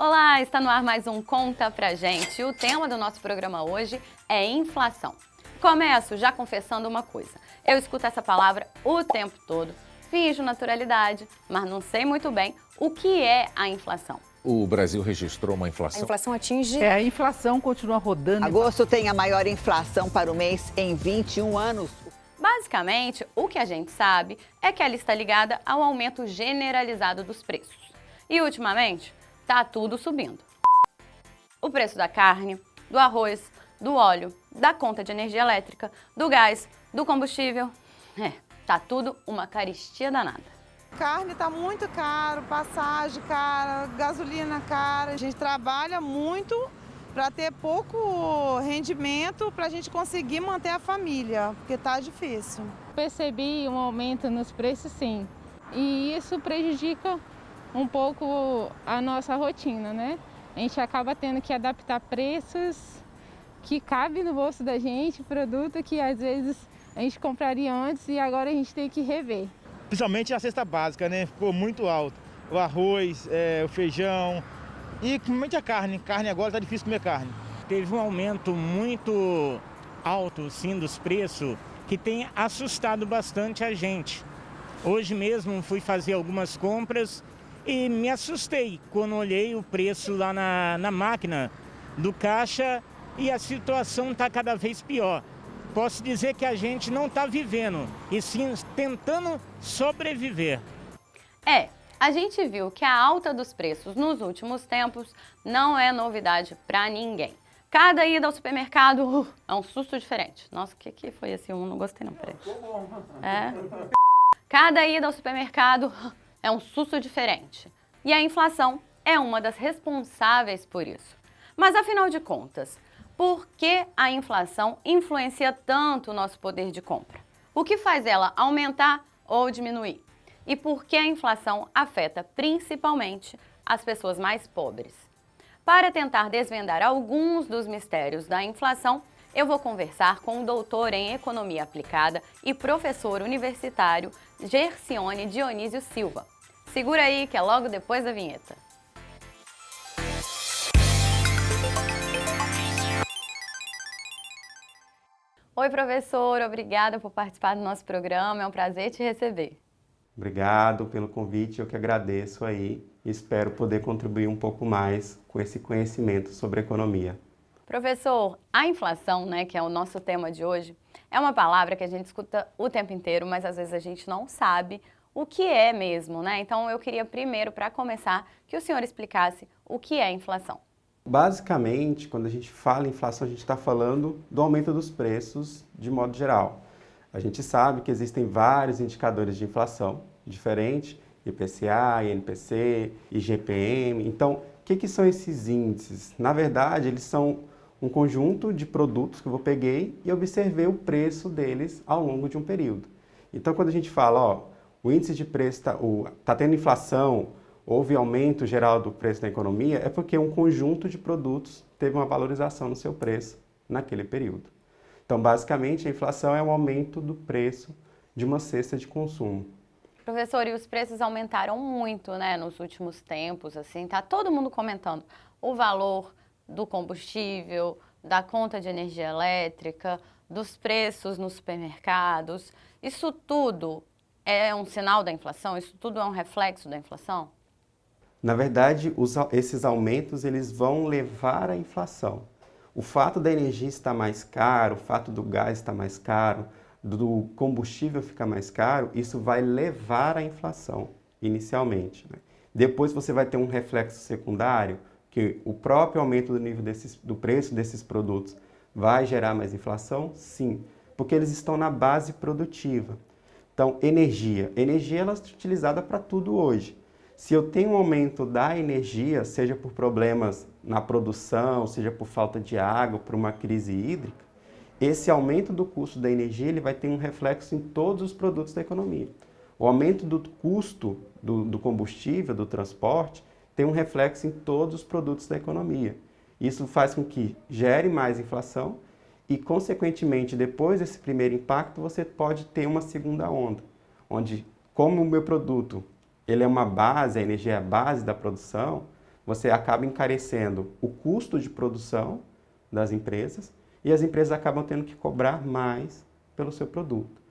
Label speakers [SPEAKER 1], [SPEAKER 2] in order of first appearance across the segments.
[SPEAKER 1] Olá, está no ar mais um Conta Pra Gente. O tema do nosso programa hoje é inflação. Começo já confessando uma coisa. Eu escuto essa palavra o tempo todo, finjo naturalidade, mas não sei muito bem o que é a inflação.
[SPEAKER 2] O Brasil registrou uma
[SPEAKER 3] A
[SPEAKER 2] inflação.
[SPEAKER 3] inflação atinge...
[SPEAKER 4] A inflação continua rodando.
[SPEAKER 5] Agosto tem a maior inflação para o mês em 21 anos.
[SPEAKER 1] Basicamente, o que a gente sabe é que ela está ligada ao aumento generalizado dos preços. E ultimamente, tá tudo subindo. O preço da carne, do arroz, do óleo, da conta de energia elétrica, do gás, do combustível. Tá tudo uma carestia danada.
[SPEAKER 6] Carne tá muito caro, passagem cara, gasolina cara. A gente trabalha muito para ter pouco rendimento para a gente conseguir manter a família, porque tá difícil.
[SPEAKER 7] Percebi um aumento nos preços, sim, e isso prejudica um pouco a nossa rotina, né? A gente acaba tendo que adaptar preços que cabem no bolso da gente, produto que às vezes a gente compraria antes e agora a gente tem que rever.
[SPEAKER 8] Principalmente a cesta básica, né? Ficou muito alto. O arroz, o feijão e principalmente a carne. Carne agora tá difícil comer carne.
[SPEAKER 9] Teve um aumento muito alto, sim, dos preços, que tem assustado bastante a gente. Hoje mesmo fui fazer algumas compras e me assustei quando olhei o preço lá na máquina do caixa e a situação está cada vez pior. Posso dizer que a gente não está vivendo, e sim tentando sobreviver.
[SPEAKER 1] A gente viu que a alta dos preços nos últimos tempos não é novidade para ninguém. Cada ida ao supermercado é um susto diferente. Nossa, o que foi esse? Eu não gostei não, peraí. Cada ida ao supermercado é um susto diferente. E a inflação é uma das responsáveis por isso. Mas afinal de contas, por que a inflação influencia tanto o nosso poder de compra? O que faz ela aumentar ou diminuir? E por que a inflação afeta principalmente as pessoas mais pobres? Para tentar desvendar alguns dos mistérios da inflação, eu vou conversar com o doutor em Economia Aplicada e professor universitário Gercione Dionísio Silva. Segura aí que é logo depois da vinheta. Oi, professor, obrigada por participar do nosso programa, é um prazer te receber.
[SPEAKER 10] Obrigado pelo convite, eu que agradeço aí e espero poder contribuir um pouco mais com esse conhecimento sobre economia.
[SPEAKER 1] Professor, a inflação, que é o nosso tema de hoje, é uma palavra que a gente escuta o tempo inteiro, mas às vezes a gente não sabe o que é mesmo, Então eu queria primeiro, para começar, que o senhor explicasse o que é inflação.
[SPEAKER 10] Basicamente, quando a gente fala em inflação, a gente está falando do aumento dos preços de modo geral. A gente sabe que existem vários indicadores de inflação diferentes, IPCA, INPC, IGPM. Então, o que são esses índices? Na verdade, eles são um conjunto de produtos que eu peguei e observei o preço deles ao longo de um período. Então, quando a gente fala, o índice de preço está tendo inflação, houve aumento geral do preço da economia, é porque um conjunto de produtos teve uma valorização no seu preço naquele período. Então, basicamente, a inflação é o aumento do preço de uma cesta de consumo.
[SPEAKER 1] Professor, e os preços aumentaram muito, nos últimos tempos, tá todo mundo comentando o valor do combustível, da conta de energia elétrica, dos preços nos supermercados. Isso tudo é um sinal da inflação? Isso tudo é um reflexo da inflação?
[SPEAKER 10] Na verdade, esses aumentos eles vão levar à inflação. O fato da energia estar mais caro, o fato do gás estar mais caro, do combustível ficar mais caro, isso vai levar à inflação, inicialmente. Depois você vai ter um reflexo secundário, que o próprio aumento do nível do preço desses produtos vai gerar mais inflação? Sim, porque eles estão na base produtiva. Então, energia ela é utilizada para tudo hoje. Se eu tenho um aumento da energia, seja por problemas na produção, seja por falta de água, por uma crise hídrica, esse aumento do custo da energia ele vai ter um reflexo em todos os produtos da economia. O aumento do custo do combustível, do transporte, tem um reflexo em todos os produtos da economia. Isso faz com que gere mais inflação e, consequentemente, depois desse primeiro impacto, você pode ter uma segunda onda, onde, como o meu produto ele é uma base, a energia é a base da produção, você acaba encarecendo o custo de produção das empresas e as empresas acabam tendo que cobrar mais pelo seu produto.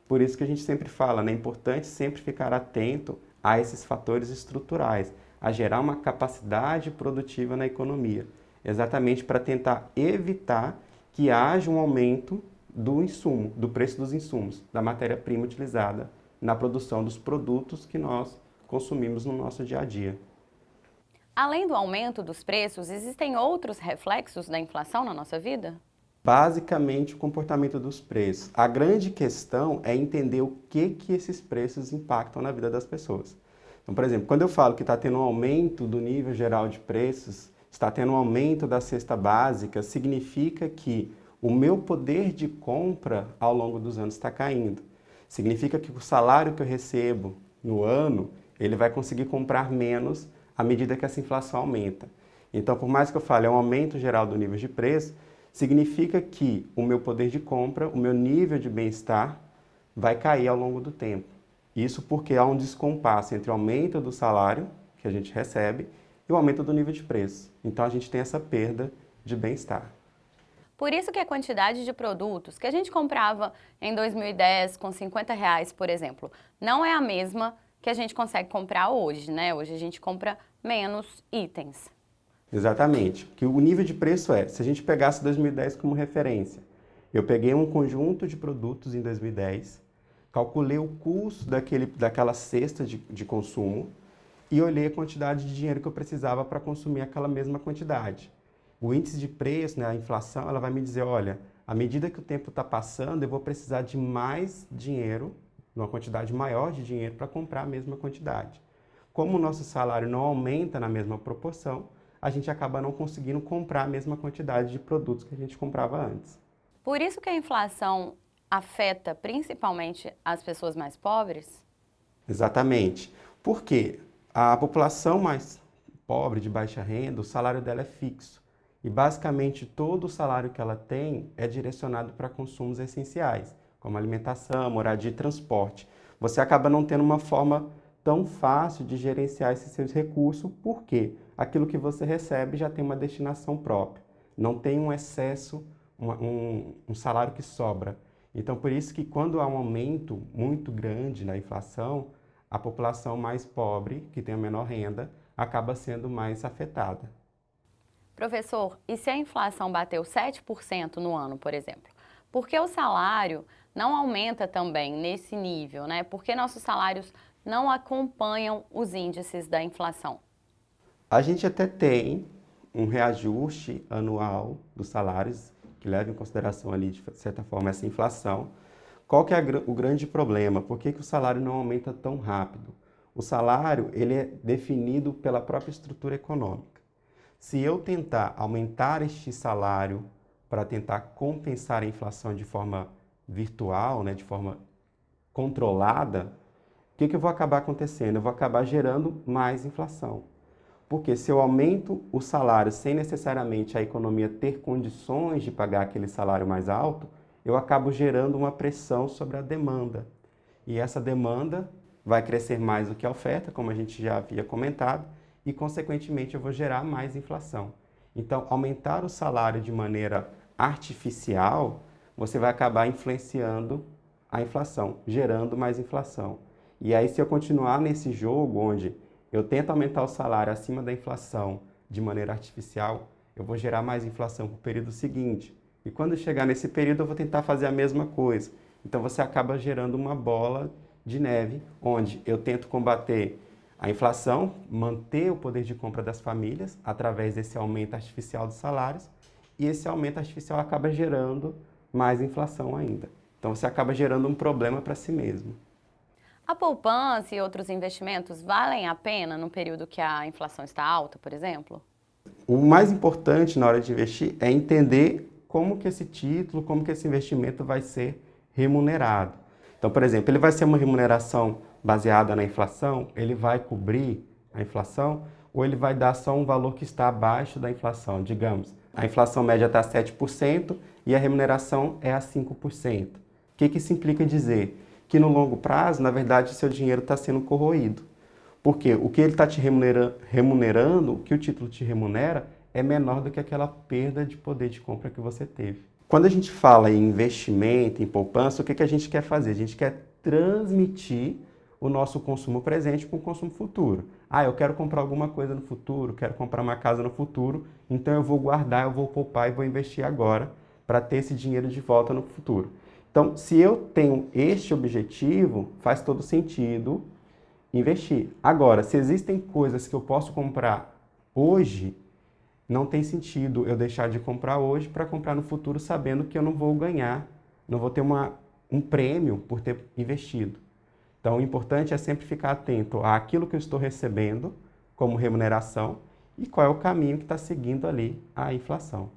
[SPEAKER 10] Por isso que a gente sempre fala, né, é importante sempre ficar atento a esses fatores estruturais, a gerar uma capacidade produtiva na economia, exatamente para tentar evitar que haja um aumento do insumo, do preço dos insumos, da matéria-prima utilizada na produção dos produtos que nós consumimos no nosso dia a dia.
[SPEAKER 1] Além do aumento dos preços, existem outros reflexos da inflação na nossa vida?
[SPEAKER 10] Basicamente, o comportamento dos preços. A grande questão é entender o que esses preços impactam na vida das pessoas. Então, por exemplo, quando eu falo que está tendo um aumento do nível geral de preços, está tendo um aumento da cesta básica, significa que o meu poder de compra ao longo dos anos está caindo. Significa que o salário que eu recebo no ano, ele vai conseguir comprar menos à medida que essa inflação aumenta. Então, por mais que eu fale, é um aumento geral do nível de preço, significa que o meu poder de compra, o meu nível de bem-estar vai cair ao longo do tempo. Isso porque há um descompasso entre o aumento do salário que a gente recebe e o aumento do nível de preço. Então, a gente tem essa perda de bem-estar.
[SPEAKER 1] Por isso que a quantidade de produtos que a gente comprava em 2010 com R$50, por exemplo, não é a mesma que a gente consegue comprar hoje, né? Hoje a gente compra menos itens.
[SPEAKER 10] Exatamente. Que o nível de preço se a gente pegasse 2010 como referência, eu peguei um conjunto de produtos em 2010, calculei o custo daquela cesta de consumo e olhei a quantidade de dinheiro que eu precisava para consumir aquela mesma quantidade. O índice de preço, né, a inflação, ela vai me dizer, olha, à medida que o tempo está passando, eu vou precisar de mais dinheiro, uma quantidade maior de dinheiro para comprar a mesma quantidade. Como o nosso salário não aumenta na mesma proporção, a gente acaba não conseguindo comprar a mesma quantidade de produtos que a gente comprava antes.
[SPEAKER 1] Por isso que a inflação afeta principalmente as pessoas mais pobres?
[SPEAKER 10] Exatamente. Por quê? A população mais pobre, de baixa renda, o salário dela é fixo. E basicamente todo o salário que ela tem é direcionado para consumos essenciais, como alimentação, moradia e transporte. Você acaba não tendo uma forma tão fácil de gerenciar esses seus recursos, porque aquilo que você recebe já tem uma destinação própria. Não tem um excesso, um salário que sobra. Então, por isso que quando há um aumento muito grande na inflação, a população mais pobre, que tem a menor renda, acaba sendo mais afetada.
[SPEAKER 1] Professor, e se a inflação bateu 7% no ano, por exemplo? Por que o salário não aumenta também nesse nível, né? Por que nossos salários não acompanham os índices da inflação?
[SPEAKER 10] A gente até tem um reajuste anual dos salários, que leva em consideração ali, de certa forma, essa inflação. Qual que é o grande problema? Por que o salário não aumenta tão rápido? O salário, ele é definido pela própria estrutura econômica. Se eu tentar aumentar este salário para tentar compensar a inflação de forma virtual, né, de forma controlada, o que eu vou acabar acontecendo? Eu vou acabar gerando mais inflação. Porque se eu aumento o salário sem necessariamente a economia ter condições de pagar aquele salário mais alto, eu acabo gerando uma pressão sobre a demanda. E essa demanda vai crescer mais do que a oferta, como a gente já havia comentado, e, consequentemente, eu vou gerar mais inflação. Então, aumentar o salário de maneira artificial, você vai acabar influenciando a inflação, gerando mais inflação. E aí, se eu continuar nesse jogo onde eu tento aumentar o salário acima da inflação de maneira artificial, eu vou gerar mais inflação para o período seguinte. E quando chegar nesse período, eu vou tentar fazer a mesma coisa. Então, você acaba gerando uma bola de neve, onde eu tento combater a inflação, manter o poder de compra das famílias através desse aumento artificial dos salários, e esse aumento artificial acaba gerando mais inflação ainda. Então você acaba gerando um problema para si mesmo.
[SPEAKER 1] A poupança e outros investimentos valem a pena no período que a inflação está alta, por exemplo?
[SPEAKER 10] O mais importante na hora de investir é entender como que esse título, como que esse investimento vai ser remunerado. Então, por exemplo, ele vai ser uma remuneração baseada na inflação, ele vai cobrir a inflação ou ele vai dar só um valor que está abaixo da inflação. Digamos, a inflação média está a 7% e a remuneração é a 5%. O que isso implica dizer? Que no longo prazo, na verdade, seu dinheiro está sendo corroído. Porque o que ele está te remunerando, o que o título te remunera, é menor do que aquela perda de poder de compra que você teve. Quando a gente fala em investimento, em poupança, o que a gente quer fazer? A gente quer transmitir o nosso consumo presente com o consumo futuro. Ah, eu quero comprar alguma coisa no futuro, quero comprar uma casa no futuro, então eu vou guardar, eu vou poupar e vou investir agora para ter esse dinheiro de volta no futuro. Então, se eu tenho este objetivo, faz todo sentido investir. Agora, se existem coisas que eu posso comprar hoje, não tem sentido eu deixar de comprar hoje para comprar no futuro sabendo que eu não vou ganhar, não vou ter um prêmio por ter investido. Então, o importante é sempre ficar atento àquilo que eu estou recebendo como remuneração e qual é o caminho que está seguindo ali a inflação.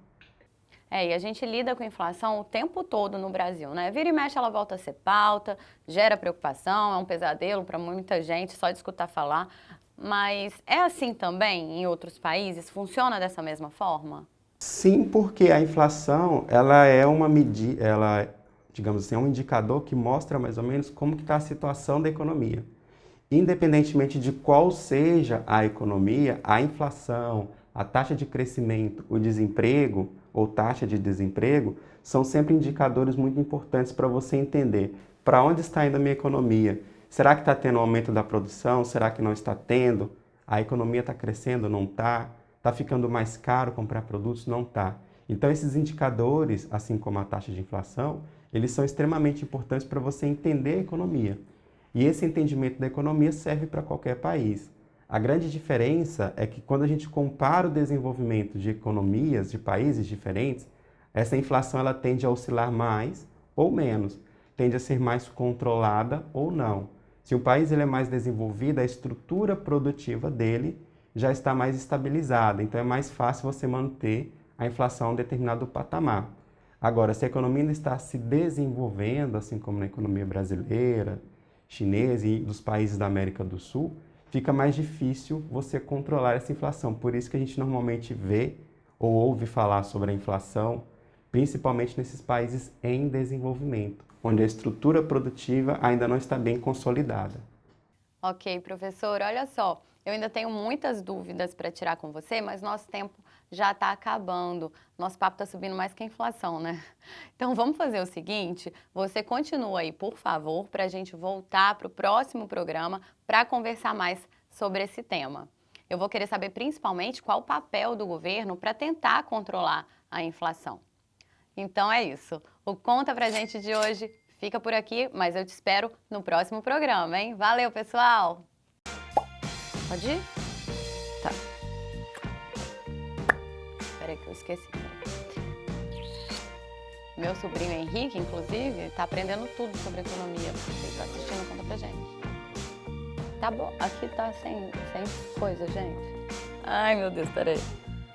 [SPEAKER 1] E a gente lida com a inflação o tempo todo no Brasil, né? Vira e mexe, ela volta a ser pauta, gera preocupação, é um pesadelo para muita gente só de escutar falar. Mas é assim também em outros países? Funciona dessa mesma forma?
[SPEAKER 10] Sim, porque a inflação, ela é uma medida, digamos assim, é um indicador que mostra mais ou menos como que está a situação da economia. Independentemente de qual seja a economia, a inflação, a taxa de crescimento, o desemprego ou taxa de desemprego são sempre indicadores muito importantes para você entender para onde está indo a minha economia. Será que está tendo um aumento da produção? Será que não está tendo? A economia está crescendo? Não está? Está ficando mais caro comprar produtos? Não está. Então, esses indicadores, assim como a taxa de inflação, eles são extremamente importantes para você entender a economia. E esse entendimento da economia serve para qualquer país. A grande diferença é que quando a gente compara o desenvolvimento de economias de países diferentes, essa inflação ela tende a oscilar mais ou menos, tende a ser mais controlada ou não. Se o país ele é mais desenvolvido, a estrutura produtiva dele já está mais estabilizada, então é mais fácil você manter a inflação a um determinado patamar. Agora, se a economia ainda está se desenvolvendo, assim como na economia brasileira, chinesa e dos países da América do Sul, fica mais difícil você controlar essa inflação. Por isso que a gente normalmente vê ou ouve falar sobre a inflação, principalmente nesses países em desenvolvimento, onde a estrutura produtiva ainda não está bem consolidada.
[SPEAKER 1] Ok, professor, olha só, eu ainda tenho muitas dúvidas para tirar com você, mas nosso tempo já está acabando. Nosso papo está subindo mais que a inflação, né? Então vamos fazer o seguinte, você continua aí, por favor, para a gente voltar para o próximo programa para conversar mais sobre esse tema. Eu vou querer saber principalmente qual o papel do governo para tentar controlar a inflação. Então é isso. O Conta Pra Gente de hoje fica por aqui, mas eu te espero no próximo programa, hein? Valeu, pessoal! Pode ir? Tá. Peraí que eu esqueci. Meu sobrinho Henrique, inclusive, tá aprendendo tudo sobre economia. Ele tá assistindo Conta Pra Gente. Tá bom. Aqui tá sem coisa, gente. Ai, meu Deus, peraí.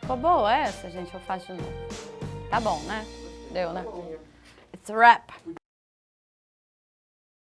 [SPEAKER 1] Ficou boa essa, gente? Eu faço de novo. Tá bom, né? Deu, né? It's a wrap.